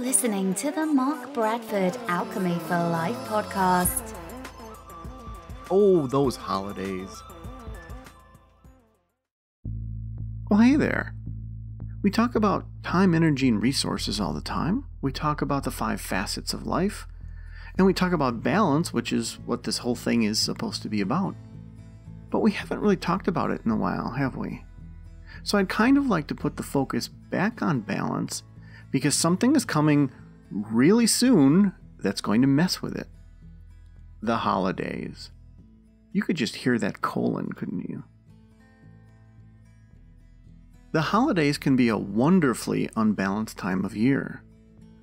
listening to the Mark Bradford Alchemy for Life podcast. Oh, those holidays. Well, hey there. We talk about time, energy, and resources all the time. We talk about the 5 facets of life. And we talk about balance, which is what this whole thing is supposed to be about. But we haven't really talked about it in a while, have we? So I'd kind of like to put the focus back on balance because something is coming really soon that's going to mess with it. The holidays. You could just hear that colon, couldn't you? The holidays can be a wonderfully unbalanced time of year.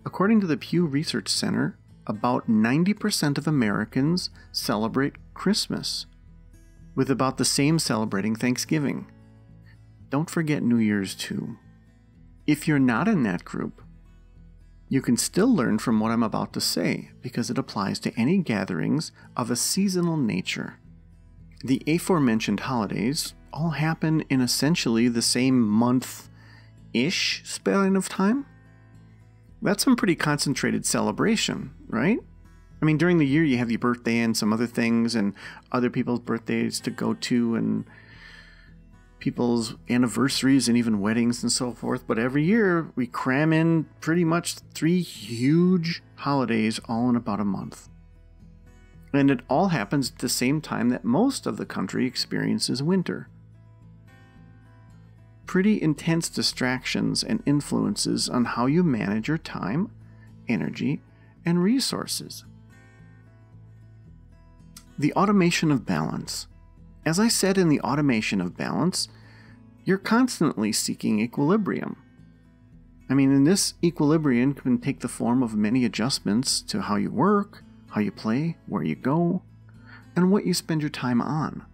According to the Pew Research Center, about 90% of Americans celebrate Christmas, with about the same celebrating Thanksgiving. Don't forget New Year's too. If you're not in that group, you can still learn from what I'm about to say because it applies to any gatherings of a seasonal nature. The aforementioned holidays all happen in essentially the same month-ish span of time. That's some pretty concentrated celebration, right? I mean, during the year you have your birthday and some other things and other people's birthdays to go to and people's anniversaries and even weddings and so forth. But every year we cram in pretty much 3 huge holidays all in about a month. And it all happens at the same time that most of the country experiences winter. Pretty intense distractions and influences on how you manage your time, energy, and resources. The automation of balance. As I said in the automation of balance, you're constantly seeking equilibrium. I mean, and this equilibrium can take the form of many adjustments to how you work, how you play, where you go, and what you spend your time on.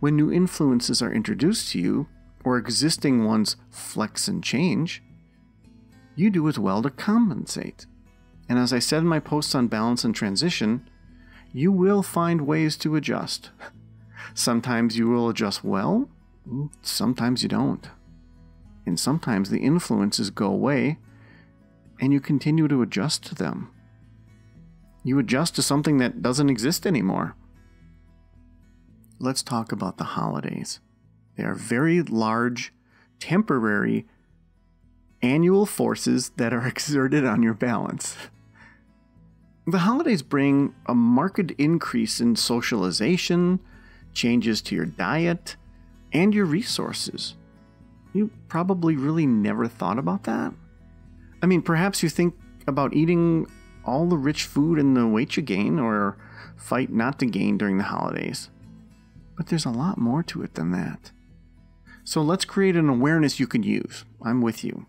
When new influences are introduced to you, or existing ones flex and change, you do as well to compensate. And as I said in my posts on balance and transition, you will find ways to adjust. Sometimes you will adjust well, sometimes you don't. And sometimes the influences go away and you continue to adjust to them. You adjust to something that doesn't exist anymore. Let's talk about the holidays. They are very large, temporary, annual forces that are exerted on your balance. The holidays bring a marked increase in socialization, changes to your diet, and your resources. You probably really never thought about that. I mean, perhaps you think about eating all the rich food and the weight you gain, or fight not to gain during the holidays. But there's a lot more to it than that. So let's create an awareness you can use. I'm with you.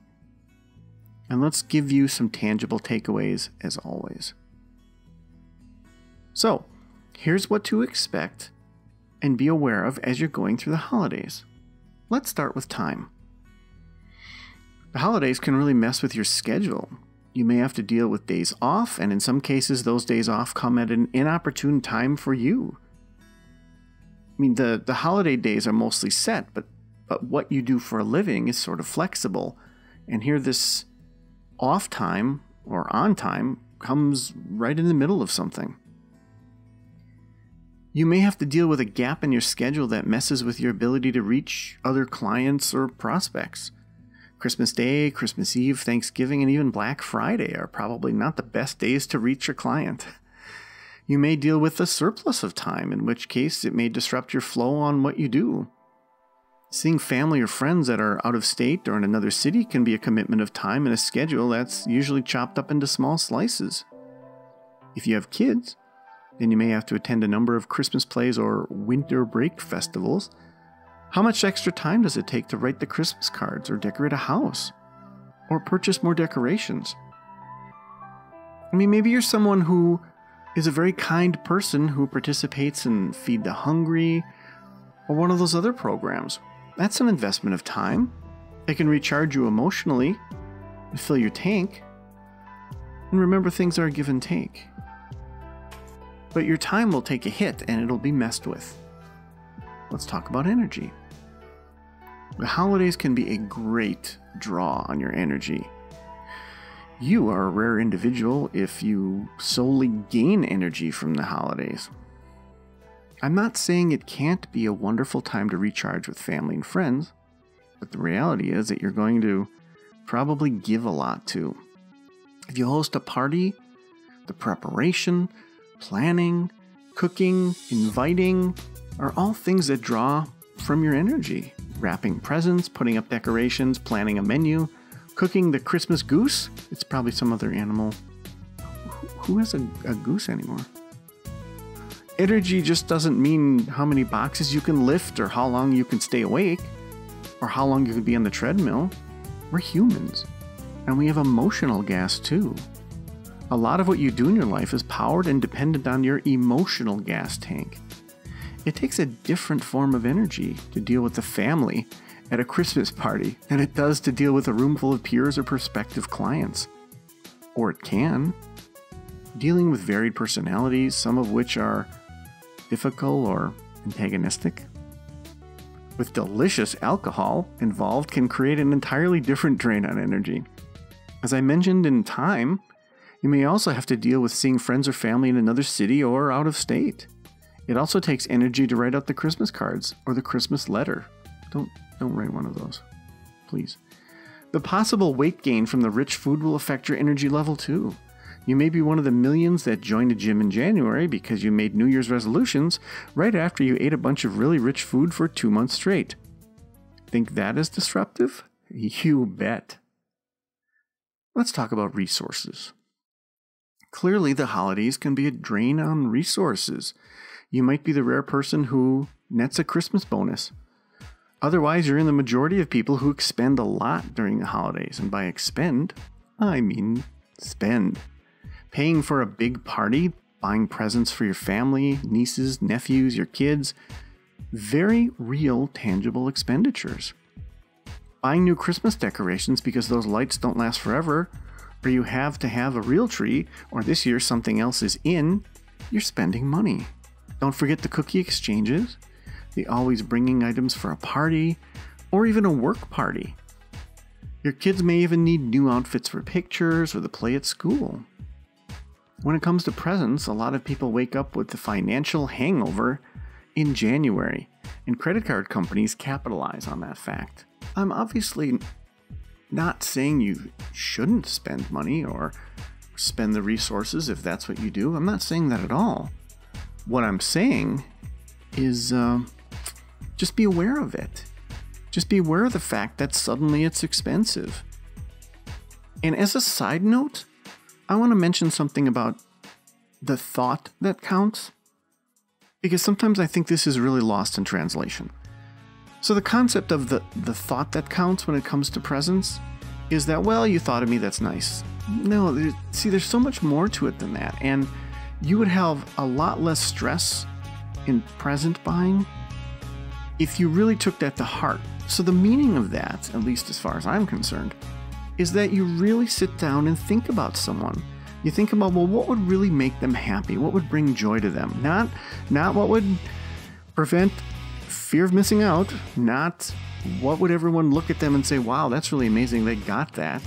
And let's give you some tangible takeaways as always. So, here's what to expect and be aware of as you're going through the holidays. Let's start with time. The holidays can really mess with your schedule. You may have to deal with days off, and in some cases those days off come at an inopportune time for you. I mean, the holiday days are mostly set, but what you do for a living is sort of flexible. And here this off time, or on time, comes right in the middle of something. You may have to deal with a gap in your schedule that messes with your ability to reach other clients or prospects. Christmas Day, Christmas Eve, Thanksgiving, and even Black Friday are probably not the best days to reach your client. You may deal with a surplus of time, in which case it may disrupt your flow on what you do. Seeing family or friends that are out of state or in another city can be a commitment of time and a schedule that's usually chopped up into small slices. If you have kids, then you may have to attend a number of Christmas plays or winter break festivals. How much extra time does it take to write the Christmas cards or decorate a house or purchase more decorations? I mean, maybe you're someone who is a very kind person who participates in Feed the Hungry or one of those other programs. That's an investment of time. It can recharge you emotionally and fill your tank. And remember, things are a give and take. But your time will take a hit and it'll be messed with. Let's talk about energy. The holidays can be a great draw on your energy. You are a rare individual if you solely gain energy from the holidays. I'm not saying it can't be a wonderful time to recharge with family and friends, but the reality is that you're going to probably give a lot too. If you host a party, the preparation, planning, cooking, inviting are all things that draw from your energy. Wrapping presents, putting up decorations, planning a menu, cooking the Christmas goose. It's probably some other animal. Who has a goose anymore? Energy just doesn't mean how many boxes you can lift or how long you can stay awake or how long you can be on the treadmill. We're humans, and we have emotional gas too. A lot of what you do in your life is powered and dependent on your emotional gas tank. It takes a different form of energy to deal with the family at a Christmas party than it does to deal with a room full of peers or prospective clients. Or it can. Dealing with varied personalities, some of which are difficult or antagonistic, with delicious alcohol involved, can create an entirely different drain on energy. As I mentioned in time, you may also have to deal with seeing friends or family in another city or out of state. It also takes energy to write out the Christmas cards or the Christmas letter. Don't write one of those, please. The possible weight gain from the rich food will affect your energy level too. You may be one of the millions that joined a gym in January because you made New Year's resolutions right after you ate a bunch of really rich food for 2 months straight. Think that is disruptive? You bet. Let's talk about resources. Clearly, the holidays can be a drain on resources. You might be the rare person who nets a Christmas bonus. Otherwise, you're in the majority of people who expend a lot during the holidays. And by expend, I mean spend. Paying for a big party, buying presents for your family, nieces, nephews, your kids. Very real, tangible expenditures. Buying new Christmas decorations because those lights don't last forever, or you have to have a real tree, or this year something else is in, you're spending money. Don't forget the cookie exchanges, the always bringing items for a party, or even a work party. Your kids may even need new outfits for pictures or the play at school. When it comes to presents, a lot of people wake up with the financial hangover in January, and credit card companies capitalize on that fact. I'm obviously not saying you shouldn't spend money or spend the resources if that's what you do. I'm not saying that at all. What I'm saying is just be aware of it. Just be aware of the fact that suddenly it's expensive. And as a side note, I want to mention something about the thought that counts, because sometimes I think this is really lost in translation. So the concept of the thought that counts when it comes to presents is that, well, you thought of me, that's nice. No, there's so much more to it than that. And you would have a lot less stress in present buying if you really took that to heart. So the meaning of that, at least as far as I'm concerned, is that you really sit down and think about someone. You think about, well, what would really make them happy? What would bring joy to them? Not what would prevent fear of missing out. Not what would everyone look at them and say, wow, that's really amazing, they got that.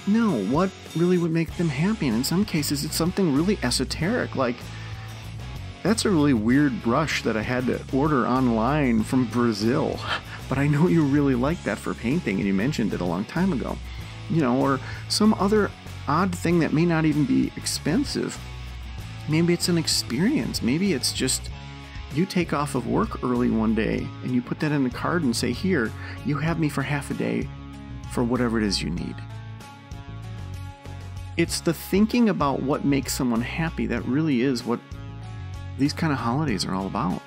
No, what really would make them happy? And in some cases, it's something really esoteric, like, that's a really weird brush that I had to order online from Brazil, but I know you really like that for painting and you mentioned it a long time ago. You know, or some other odd thing that may not even be expensive. Maybe it's an experience. Maybe it's just you take off of work early one day and you put that in the card and say, here, you have me for half a day for whatever it is you need. It's the thinking about what makes someone happy that really is what these kind of holidays are all about.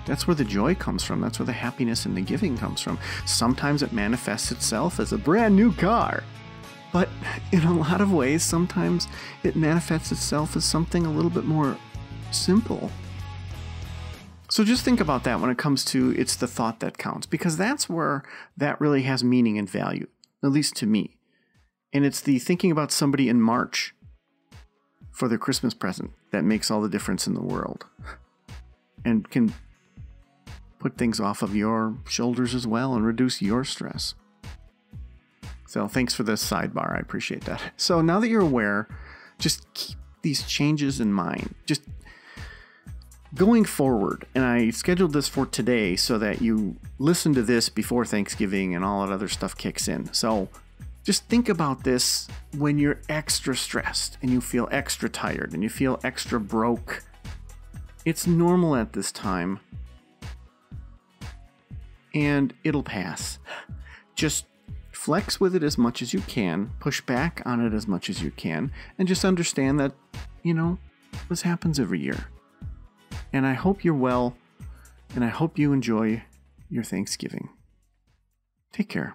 That's where the joy comes from. That's where the happiness and the giving comes from. Sometimes it manifests itself as a brand new car. But in a lot of ways, sometimes it manifests itself as something a little bit more simple. So just think about that when it comes to it's the thought that counts, because that's where that really has meaning and value, at least to me. And it's the thinking about somebody in March for their Christmas present that makes all the difference in the world and can put things off of your shoulders as well and reduce your stress. So thanks for this sidebar. I appreciate that. So now that you're aware, just keep these changes in mind. Just going forward, and I scheduled this for today so that you listen to this before Thanksgiving and all that other stuff kicks in. So just think about this when you're extra stressed and you feel extra tired and you feel extra broke. It's normal at this time, and it'll pass. Just flex with it as much as you can, push back on it as much as you can, and just understand that, this happens every year. And I hope you're well, and I hope you enjoy your Thanksgiving. Take care.